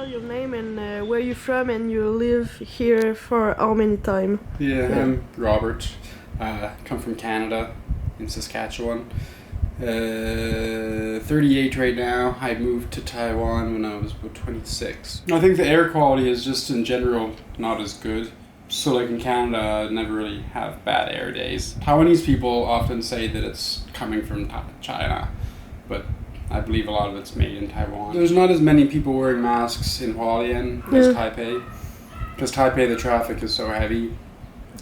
tell your name and where you're from and you live here for how many time? Yeah, I'm Robert. Come from Canada, in Saskatchewan. 38 right now. I moved to Taiwan when I was about 26. I think the air quality is just in general not as good. So like in Canada, I never really have bad air days. Taiwanese people often say that it's coming from China, but I believe a lot of it's made in Taiwan. There's not as many people wearing masks in Hualien as Taipei. Because Taipei, the traffic is so heavy,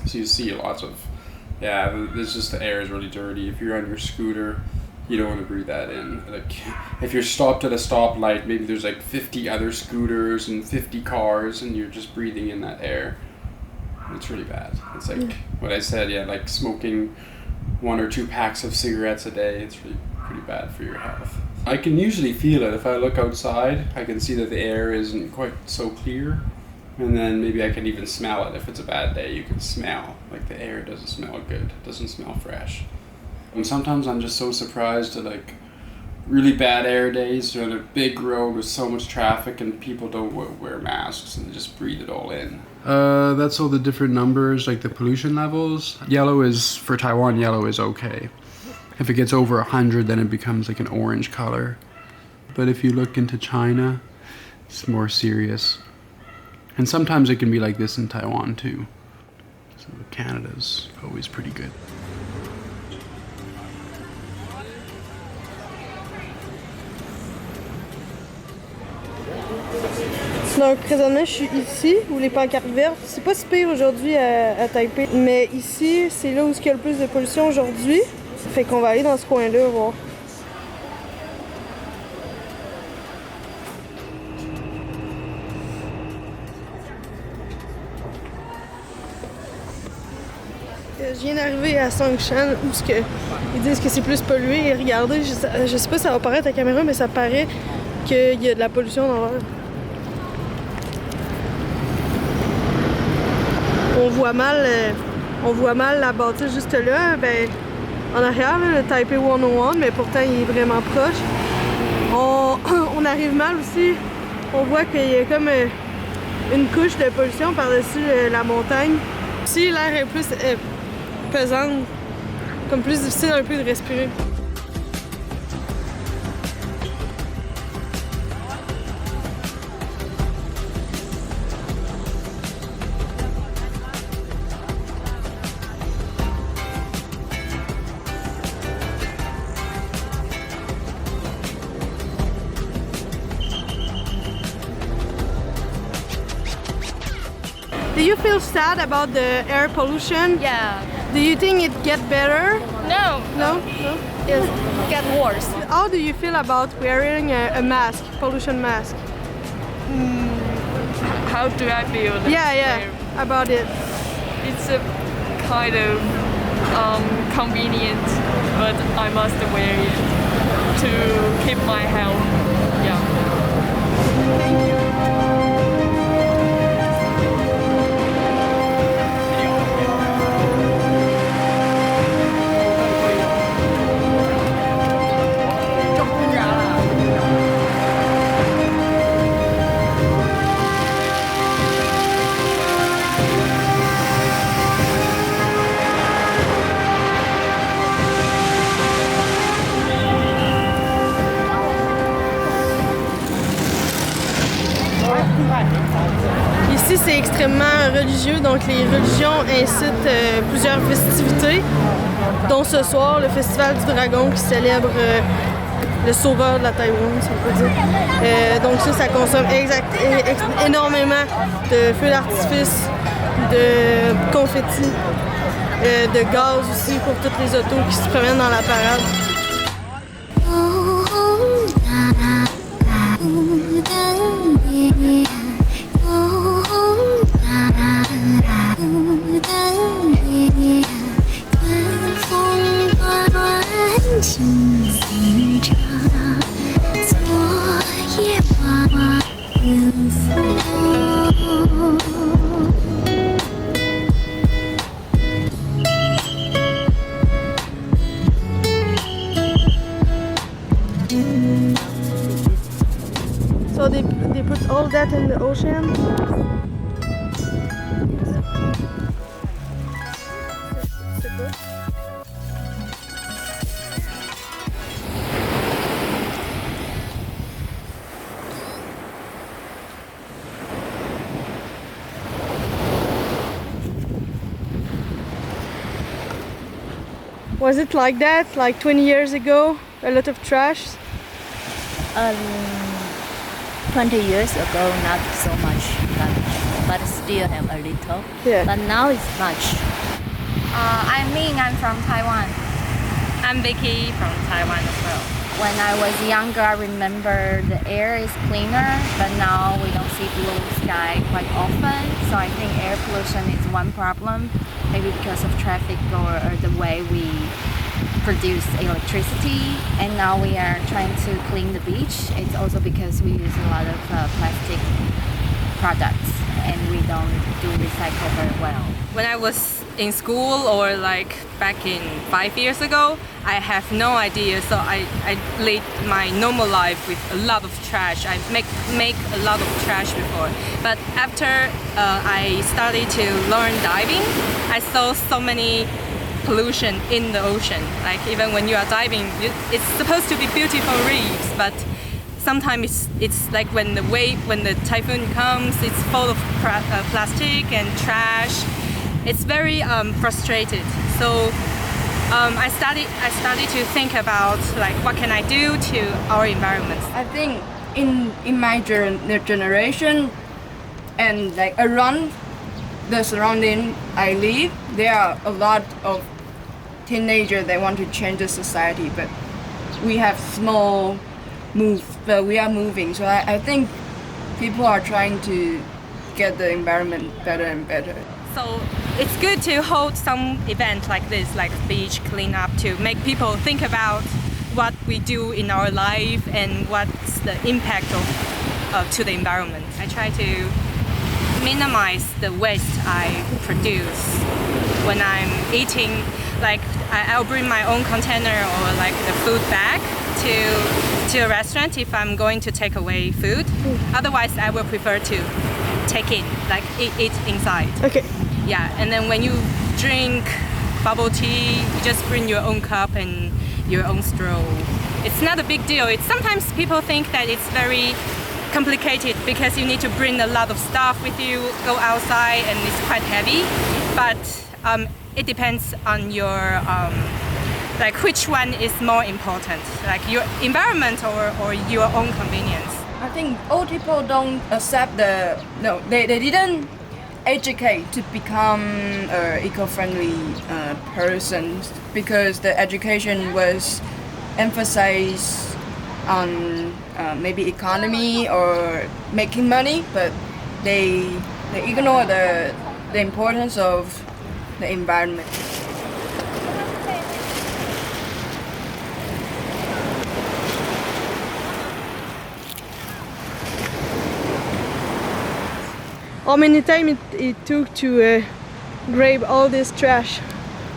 so you see lots of, there's just the air is really dirty. If you're on your scooter, you don't want to breathe that in. Like, if you're stopped at a stoplight, maybe there's like 50 other scooters and 50 cars, and you're just breathing in that air. It's really bad. It's like what I said, like smoking 1 or 2 packs of cigarettes a day. It's really pretty bad for your health. I can usually feel it. If I look outside, I can see that the air isn't quite so clear. And then maybe I can even smell it. If it's a bad day, you can smell. Like the air doesn't smell good. It doesn't smell fresh. And sometimes I'm just so surprised at like really bad air days. You're on a big road with so much traffic and people don't wear masks and they just breathe it all in. That's all the different numbers, like the pollution levels. Yellow is, for Taiwan, yellow is okay. If it gets over 100, then it becomes like an orange color. But if you look into China, it's more serious. And sometimes it can be like this in Taiwan too. So Canada's always pretty good. Donc présentement je suis ici où les pancartes vertes, c'est pas si pire aujourd'hui à Taipei, mais ici c'est là où il y a le plus de pollution aujourd'hui. Fait qu'on va aller dans ce coin-là voir. Je viens d'arriver à Songshan où ils disent que c'est plus pollué et regardez, je sais pas si ça va paraître à la caméra, mais ça paraît qu'il y a de la pollution dans l'air. On voit mal la bâtisse juste là, en arrière, le Taipei 101, mais pourtant il est vraiment proche. On arrive mal aussi, on voit qu'il y a comme une couche de pollution par-dessus la montagne. Ici, l'air est plus pesante, comme plus difficile un peu de respirer. Do you feel sad about the air pollution? Yeah. Do you think it get better? No. No? It get worse. How do you feel about wearing a mask, pollution mask? How do I feel? Yeah, about it. It's a kind of convenient, but I must wear it to keep my health. Yeah. Thank you. Ici, c'est extrêmement religieux, donc les religions incitent plusieurs festivités, dont ce soir, le Festival du Dragon qui célèbre le sauveur de la Taïwan, si on peut dire. Donc ça consomme énormément de feux d'artifice, de confettis, de gaz aussi pour toutes les autos qui se promènent dans la parade. So they put all that in the ocean? Was it like that, like 20 years ago? A lot of trash? 20 years ago, not so much, but still have a little. Yeah. But now it's much. I'm Ming, I'm from Taiwan. I'm Vicky from Taiwan as well. When I was younger, I remember the air is cleaner, but now we don't see blue sky quite often. So I think air pollution is one problem, maybe because of traffic or the way we produce electricity. And now we are trying to clean the beach. It's also because we use a lot of plastic products and we don't do recycle very well. When I was in school or like back in 5 years ago, I have no idea. So I lead my normal life with a lot of trash. I make a lot of trash before. But after I started to learn diving, I saw so many pollution in the ocean. Like even when you are diving, it's supposed to be beautiful reefs, but sometimes it's like when the typhoon comes, it's full of plastic and trash. It's very frustrated. So I started to think about like what can I do to our environment. I think in my generation and like around the surrounding I live, there are a lot of teenagers that want to change the society, but we have small move, but we are moving. So I think people are trying to get the environment better and better. So it's good to hold some event like this, like beach cleanup, to make people think about what we do in our life and what's the impact to the environment. I try to minimize the waste I produce when I'm eating. Like I'll bring my own container or like the food bag to a restaurant if I'm going to take away food. Otherwise, I will prefer to take in, like eat inside. Okay. Yeah, and then when you drink bubble tea, you just bring your own cup and your own straw. It's not a big deal. Sometimes people think that it's very complicated because you need to bring a lot of stuff with you, go outside, and it's quite heavy. But it depends on your like which one is more important, like your environment or your own convenience. I think old people don't accept they didn't educate to become eco-friendly persons because the education was emphasized on maybe economy or making money, but they ignore the importance of the environment. How many time it took to grab all this trash?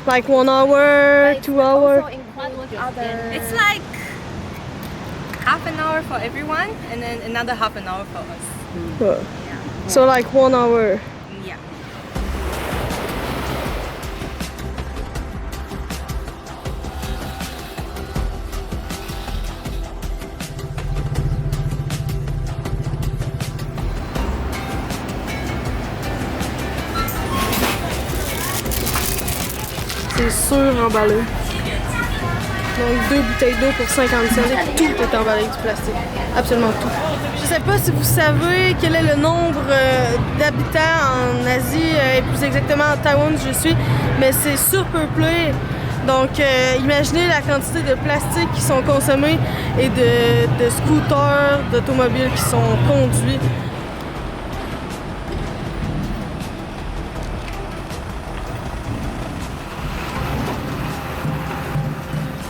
Like 1 hour, 2 hours? It's like half an hour for everyone and then another half an hour for us. So like 1 hour. Yeah. C'est sur-emballé. Donc 2 bouteilles d'eau pour 50 cents. Tout est emballé avec du plastique. Absolument tout. Je sais pas si vous savez quel est le nombre d'habitants en Asie, et plus exactement en Taïwan où je suis, mais c'est surpeuplé. Donc imaginez la quantité de plastique qui sont consommés et de scooters, d'automobiles qui sont conduits.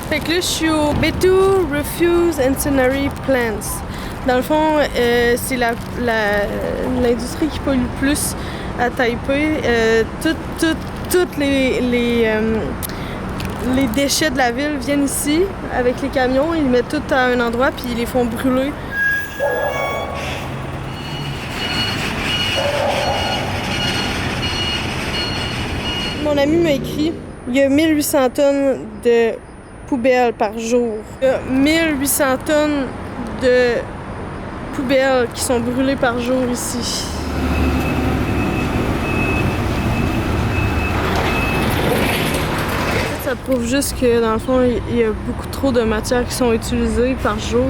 Fait que là, je suis au B2 Refuse Incendiary Plants. Dans le fond, c'est l'industrie qui pollue le plus à Taipei. Toutes les déchets de la ville viennent ici avec les camions. Ils les mettent tout à un endroit puis ils les font brûler. Mon ami m'a écrit, il y a 1800 tonnes de poubelles par jour. Il y a 1800 tonnes de poubelles qui sont brûlées par jour ici. Ça prouve juste que dans le fond, il y a beaucoup trop de matières qui sont utilisées par jour.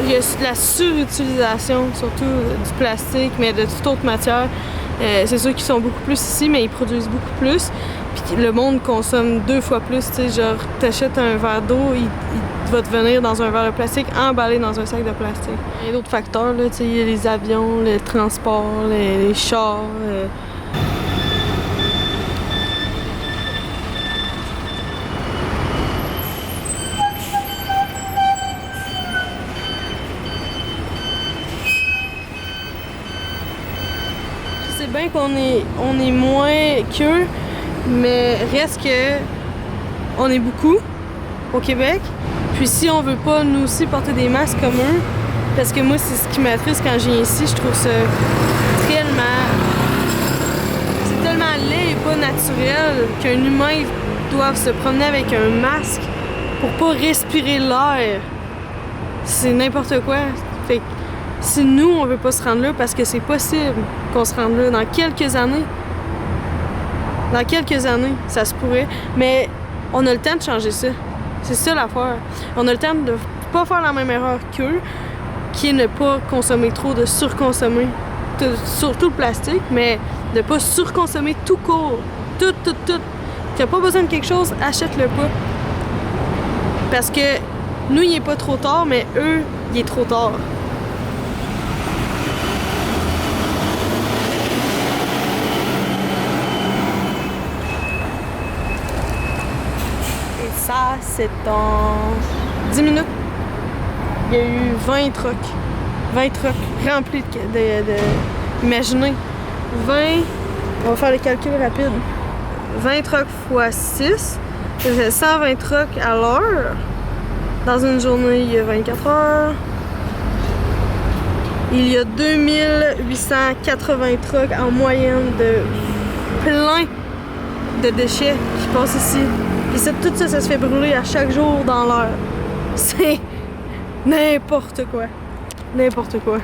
Il y a de la surutilisation, surtout du plastique, mais de toute autre matière. C'est sûr qu'ils sont beaucoup plus ici, mais ils produisent beaucoup plus. Puis le monde consomme 2 fois plus. Tu sais, genre, t'achètes un verre d'eau, il va te venir dans un verre de plastique, emballé dans un sac de plastique. Il y a d'autres facteurs, là, tu sais, il y a les avions, le transport, les chars. Je sais bien qu'on est moins qu'eux, mais reste que on est beaucoup au Québec. Puis si on veut pas nous aussi porter des masques comme eux, parce que moi c'est ce qui m'attriste quand je viens ici, je trouve ça tellement... C'est tellement laid et pas naturel qu'un humain doive se promener avec un masque pour pas respirer l'air. C'est n'importe quoi. Fait que si nous, on veut pas se rendre là, parce que c'est possible qu'on se rende là dans quelques années. Dans quelques années, ça se pourrait. Mais on a le temps de changer ça. C'est ça l'affaire. On a le temps de pas faire la même erreur qu'eux, qui est ne pas consommer trop, de surconsommer. Surtout le plastique, mais de pas surconsommer tout court. Tout. Tu n'as pas besoin de quelque chose, achète-le pas. Parce que nous, il est pas trop tard, mais eux, il est trop tard. Ça, c'est dans 10 minutes. Il y a eu 20 trucks. 20 trucks remplis de imaginez, 20... On va faire les calculs rapides. 20 trucks x 6, ça fait 120 trucks à l'heure. Dans une journée, il y a 24 heures. Il y a 2880 trucks en moyenne de plein de déchets qui passent ici. Et tout ça, ça se fait brûler à chaque jour dans l'heure. C'est n'importe quoi. N'importe quoi.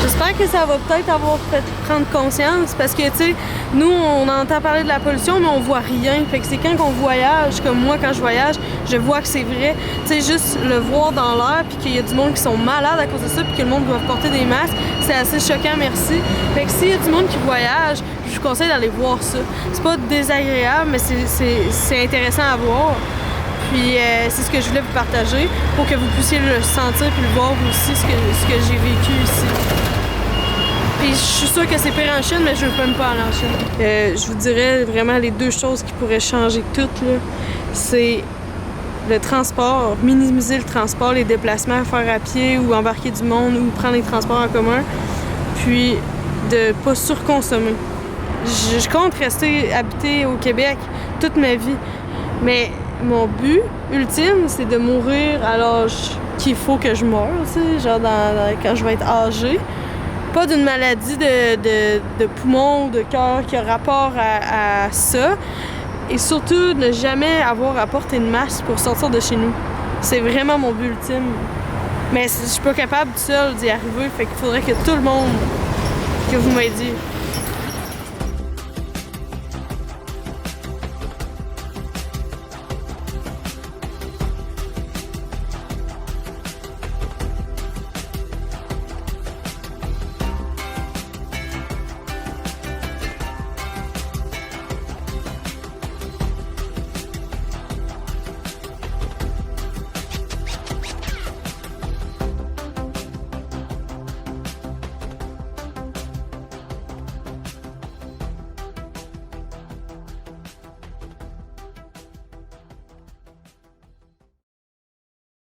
J'espère que ça va peut-être avoir fait prendre conscience parce que, tu sais, nous, on entend parler de la pollution, mais on voit rien. Fait que c'est quand on voyage, comme moi, quand je voyage, je vois que c'est vrai. Tu sais, juste le voir dans l'air, puis qu'il y a du monde qui sont malades à cause de ça, puis que le monde doit porter des masques, c'est assez choquant, merci. Fait que s'il y a du monde qui voyage, je vous conseille d'aller voir ça. C'est pas désagréable, mais c'est intéressant à voir. Puis c'est ce que je voulais vous partager pour que vous puissiez le sentir puis le voir aussi, ce que j'ai vécu ici. Puis je suis sûre que c'est pire en Chine, mais je veux même pas aller en Chine. Je vous dirais vraiment les 2 choses qui pourraient changer toutes, là, c'est le transport, minimiser le transport, les déplacements, faire à pied ou embarquer du monde ou prendre les transports en commun, puis de pas surconsommer. Je compte rester habiter au Québec toute ma vie, mais mon but ultime, c'est de mourir à l'âge qu'il faut que je meure, tu sais, genre quand je vais être âgée. Pas d'une maladie de poumon ou de cœur qui a rapport à ça. Et surtout, ne jamais avoir à porter une masque pour sortir de chez nous. C'est vraiment mon but ultime. Mais je suis pas capable seule d'y arriver, fait qu'il faudrait que tout le monde que vous m'aidiez.